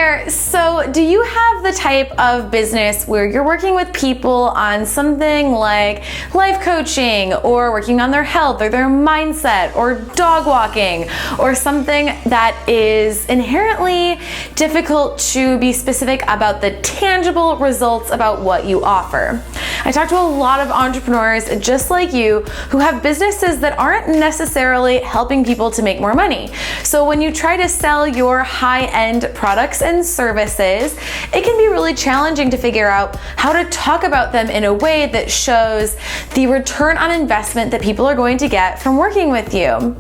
there. So do you have the type of business where you're working with people on something like life coaching, or working on their health or their mindset, or dog walking, or something that is inherently difficult to be specific about the tangible results about what you offer? I talk to a lot of entrepreneurs just like you who have businesses that aren't necessarily helping people to make more money. So when you try to sell your high-end products and services, it can be really challenging to figure out how to talk about them in a way that shows the return on investment that people are going to get from working with you.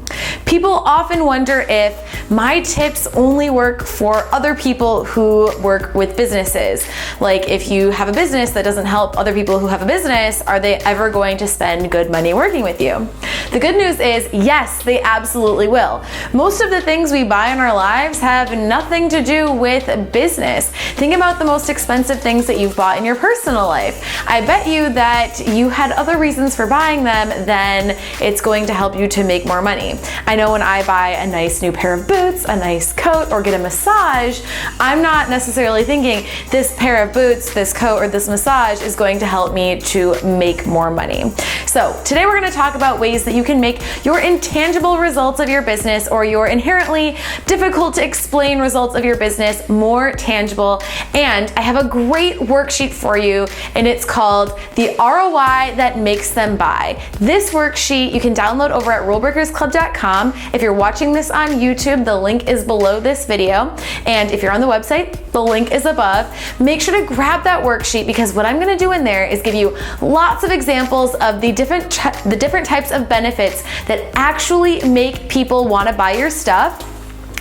People often wonder if my tips only work for other people who work with businesses. Like, if you have a business that doesn't help other people who have a business, are they ever going to spend good money working with you? The good news is, yes, they absolutely will. Most of the things we buy in our lives have nothing to do with business. Think about the most expensive things that you've bought in your personal life. I bet you that you had other reasons for buying them than it's going to help you to make more money. I know when I buy a nice new pair of boots, a nice coat, or get a massage, I'm not necessarily thinking this pair of boots, this coat, or this massage is going to help me to make more money. So today we're going to talk about ways that you can make your intangible results of your business, or your inherently difficult to explain results of your business, more tangible. And I have a great worksheet for you, and it's called the ROI that makes them buy. This worksheet you can download over at rulebreakersclub.com. If you're watching this on YouTube, the link is below this video. And if you're on the website, the link is above. Make sure to grab that worksheet, because what I'm going to do in there is give you lots of examples of the different types of benefits that actually make people want to buy your stuff,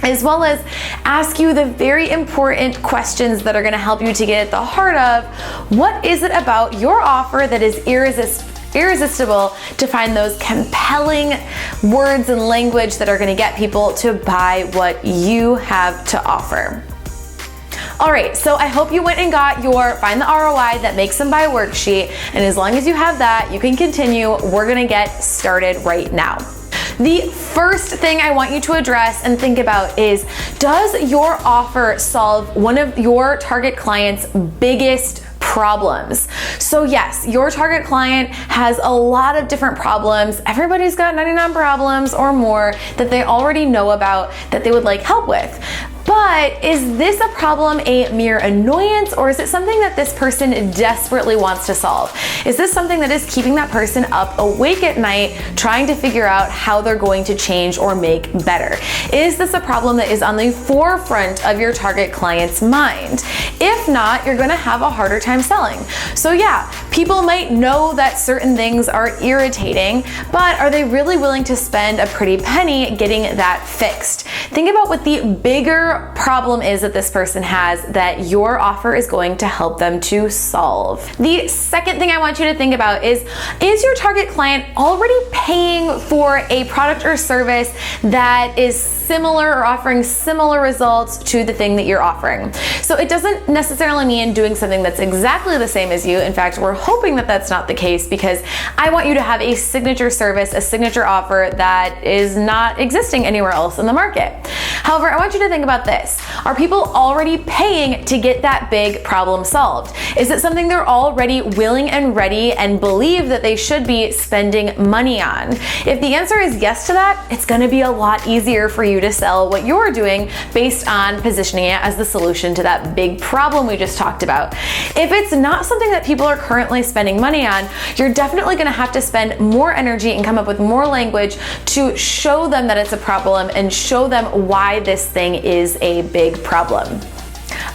as well as ask you the very important questions that are going to help you to get at the heart of what is it about your offer that is irresistible to find those compelling words and language that are going to get people to buy what you have to offer. All right, so I hope you went and got your Find the ROI that makes them buy worksheet, and as long as you have that, you can continue. We're gonna get started right now. The first thing I want you to address and think about is, does your offer solve one of your target client's biggest problems? So yes, your target client has a lot of different problems. Everybody's got 99 problems or more that they already know about that they would like help with. But is this a problem a mere annoyance, or is it something that this person desperately wants to solve? Is this something that is keeping that person up awake at night trying to figure out how they're going to change or make better? Is this a problem that is on the forefront of your target client's mind? If not, you're gonna have a harder time selling. So yeah, people might know that certain things are irritating, but are they really willing to spend a pretty penny getting that fixed? Think about what the bigger problem is that this person has that your offer is going to help them to solve. The second thing I want you to think about is your target client already paying for a product or service that is similar or offering similar results to the thing that you're offering? So it doesn't necessarily mean doing something that's exactly the same as you. In fact, we're hoping that that's not the case, because I want you to have a signature service, a signature offer that is not existing anywhere else in the market. However, I want you to think about this. Are people already paying to get that big problem solved? Is it something they're already willing and ready and believe that they should be spending money on? If the answer is yes to that, it's going to be a lot easier for you to sell what you're doing based on positioning it as the solution to that big problem we just talked about. If it's not something that people are currently spending money on, you're definitely going to have to spend more energy and come up with more language to show them that it's a problem and show them why this thing is a big problem.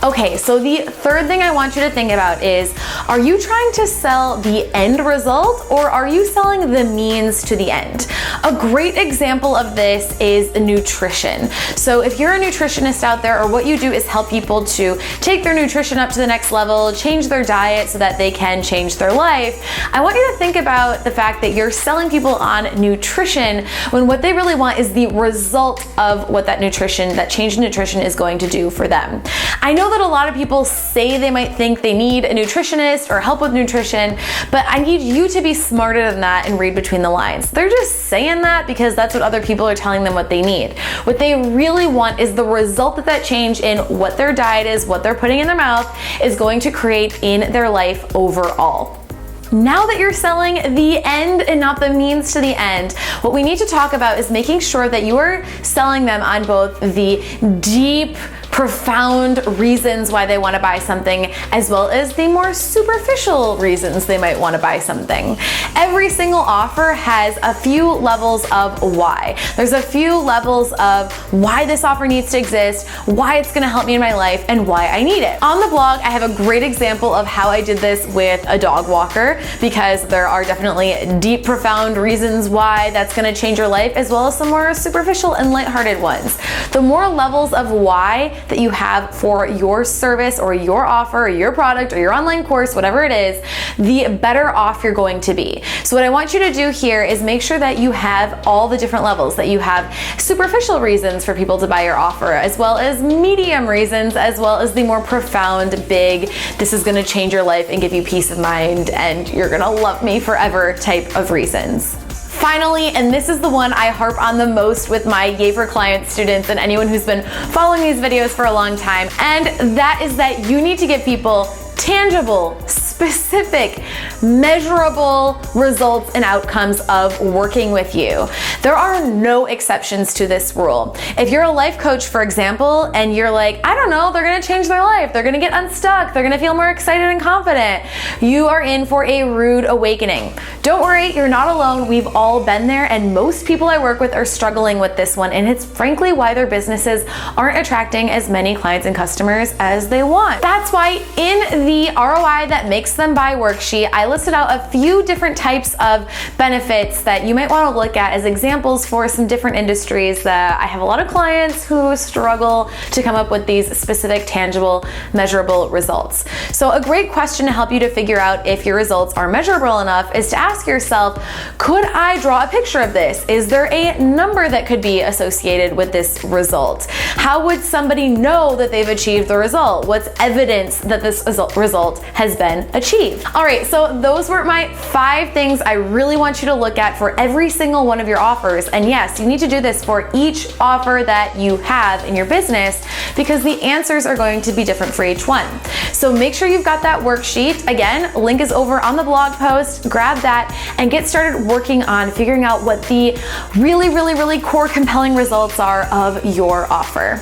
Okay, so the third thing I want you to think about is, are you trying to sell the end result, or are you selling the means to the end? A great example of this is nutrition. So if you're a nutritionist out there, or what you do is help people to take their nutrition up to the next level, change their diet so that they can change their life, I want you to think about the fact that you're selling people on nutrition when what they really want is the result of what that nutrition, that change in nutrition, is going to do for them. I know that a lot of people say they might think they need a nutritionist or help with nutrition, but I need you to be smarter than that and read between the lines. They're just saying that because that's what other people are telling them what they need. What they really want is the result that change in what their diet is, what they're putting in their mouth, is going to create in their life overall. Now that you're selling the end and not the means to the end, what we need to talk about is making sure that you are selling them on both the deep, profound reasons why they want to buy something, as well as the more superficial reasons they might want to buy something. Every single offer has a few levels of why. There's a few levels of why this offer needs to exist, why it's going to help me in my life, and why I need it. On the blog, I have a great example of how I did this with a dog walker, because there are definitely deep, profound reasons why that's going to change your life, as well as some more superficial and lighthearted ones. The more levels of why that you have for your service or your offer or your product or your online course, whatever it is, the better off you're going to be. So what I want you to do here is make sure that you have all the different levels, that you have superficial reasons for people to buy your offer, as well as medium reasons, as well as the more profound, big, this is going to change your life and give you peace of mind and you're going to love me forever type of reasons. Finally, and this is the one I harp on the most with my Yay for Clients students and anyone who's been following these videos for a long time, and that is that you need to give people tangible, specific, measurable results and outcomes of working with you. There are no exceptions to this rule. If you're a life coach, for example, and you're like, I don't know, they're gonna change their life, they're gonna get unstuck, they're gonna feel more excited and confident, you are in for a rude awakening. Don't worry, you're not alone. We've all been there, and most people I work with are struggling with this one, and it's frankly why their businesses aren't attracting as many clients and customers as they want. That's why in the ROI that makes them buy worksheet, I listed out a few different types of benefits that you might want to look at as examples for some different industries that I have a lot of clients who struggle to come up with these specific, tangible, measurable results. So a great question to help you to figure out if your results are measurable enough is to ask yourself, could I draw a picture of this? Is there a number that could be associated with this result? How would somebody know that they've achieved the result? What's evidence that this result has been achieved? All right, so those were my 5 things I really want you to look at for every single one of your offers. And yes, you need to do this for each offer that you have in your business, because the answers are going to be different for each one. So make sure you've got that worksheet. Again, link is over on the blog post. Grab that and get started working on figuring out what the really core compelling results are of your offer.